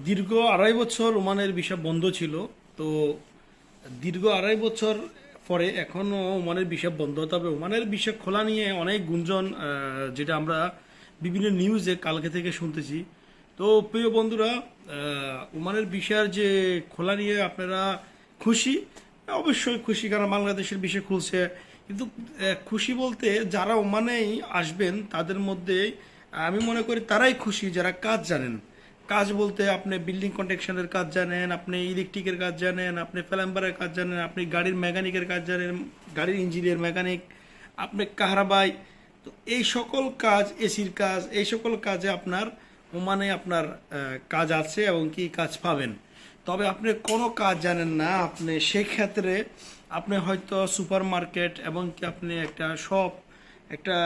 দীর্ঘ 2.5 বছর ওমানের ভিসা বন্ধ ছিল। তো দীর্ঘ 2.5 বছর পরে এখনও ওমানের ভিসা বন্ধ, তবে ওমানের ভিসা খোলা নিয়ে অনেক গুঞ্জন, যেটা আমরা বিভিন্ন নিউজে কালকে থেকে শুনতেছি। তো প্রিয় বন্ধুরা, ওমানের ভিসার যে খোলা নিয়ে আপনারা খুশি? অবশ্যই খুশি, কারণ বাংলাদেশের ভিসা খুলছে। কিন্তু খুশি বলতে যারা ওমানেই আসবেন তাদের মধ্যে আমি মনে করি তারাই খুশি যারা কাজ জানেন। কাজ বলতে আপনি বিল্ডিং কন্সট্রাকশনের কাজ জানেন, আপনি ইলেকট্রিকের কাজ জানেন, আপনি প্লাম্বারের কাজ জানেন, আপনি গাড়ির মেকানিকের কাজ জানেন, গাড়ির ইঞ্জিনিয়ার মেকানিক, আপনি কাহরাবাই। তো এই সকল কাজ, এসির কাজ, এই সকল কাজে আপনার ওমানে আপনার কাজ আছে এবং কি কাজ পাবেন। তবে আপনি কোনো কাজ জানেন না, আপনি সেক্ষেত্রে আপনি হয়তো সুপার মার্কেট এবং কি আপনি একটা শপ, একটা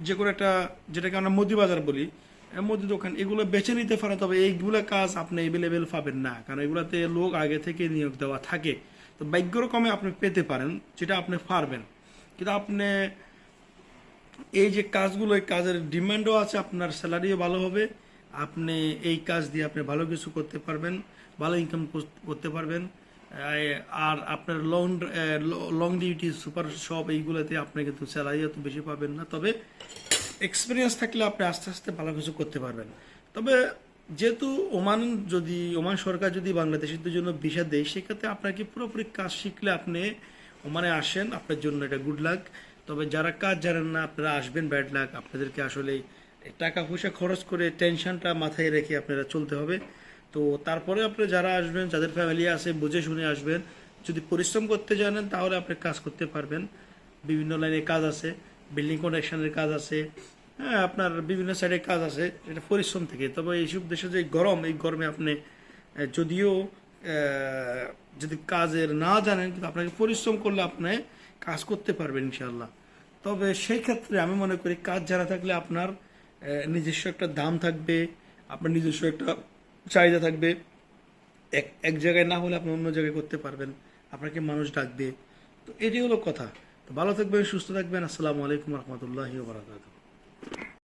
যে কোনো একটা, যেটাকে আমরা মুদি বাজার বলি, মুদি দোকান, এগুলো বেছে নিতে পারেন। তবে এইগুলো কাজ আপনি অ্যাভেলেবেল পাবেন না, কারণ এগুলোতে লোক আগে থেকে নিয়োগ দেওয়া থাকে। তো ভাগ্যক্রমে আপনি পেতে পারেন যেটা আপনি পারবেন, কিন্তু আপনি এই যে কাজগুলো, এই কাজের ডিমান্ডও আছে, আপনার স্যালারিও ভালো হবে, আপনি এই কাজ দিয়ে আপনি ভালো কিছু করতে পারবেন, ভালো ইনকাম করতে পারবেন। আর আপনার long long duty, super shop, এইগুলোতে আপনি কিন্তু স্যালারি এত বেশি পাবেন না। তবে এক্সপিরিয়েন্স থাকলে আপনি আস্তে আস্তে ভালো কিছু করতে পারবেন। তবে যেহেতু ওমান সরকার যদি বাংলাদেশিদের জন্য ভিসা দেয়, সেক্ষেত্রে আপনাকে পুরোপুরি কাজ শিখলে আপনি ওমানে আসেন, আপনার জন্য এটা গুড লাক। তবে যারা কাজ জানেন না আপনারা আসবেন, ব্যাড লাক। আপনাদেরকে আসলে টাকা পয়সা খরচ করে টেনশনটা মাথায় রেখে আপনারা চলতে হবে। তো তারপরে আপনি যারা আসবেন, যাদের ফ্যামিলি আছে, বুঝে শুনে আসবেন। যদি পরিশ্রম করতে জানেন তাহলে আপনি কাজ করতে পারবেন। বিভিন্ন লাইনে কাজ আছে, বিল্ডিং কন্সট্রাকশনের কাজ আছে, হ্যাঁ, আপনার বিভিন্ন সাইডে কাজ আছে, এটা পরিশ্রম থেকে। তবে এইসব দেশে যে গরম, এই গরমে আপনি যদিও যদি কাজের না জানেন, কিন্তু আপনাকে পরিশ্রম করলে আপনি কাজ করতে পারবেন ইনশাল্লাহ। তবে সেই ক্ষেত্রে আমি মনে করি কাজ জানা থাকলে আপনার নিজস্ব একটা দাম থাকবে, আপনার নিজস্ব একটা চাহিদা থাকবে। এক এক জায়গায় না হলে আপনি অন্য জায়গায় করতে পারবেন, আপনাকে মানুষ ডাকবে। তো এটাই হলো কথা। তো ভালো থাকবেন, সুস্থ থাকবেন। আসসালামু আলাইকুম রহমতুল্লাহি ওয়া বারাকাতুহু।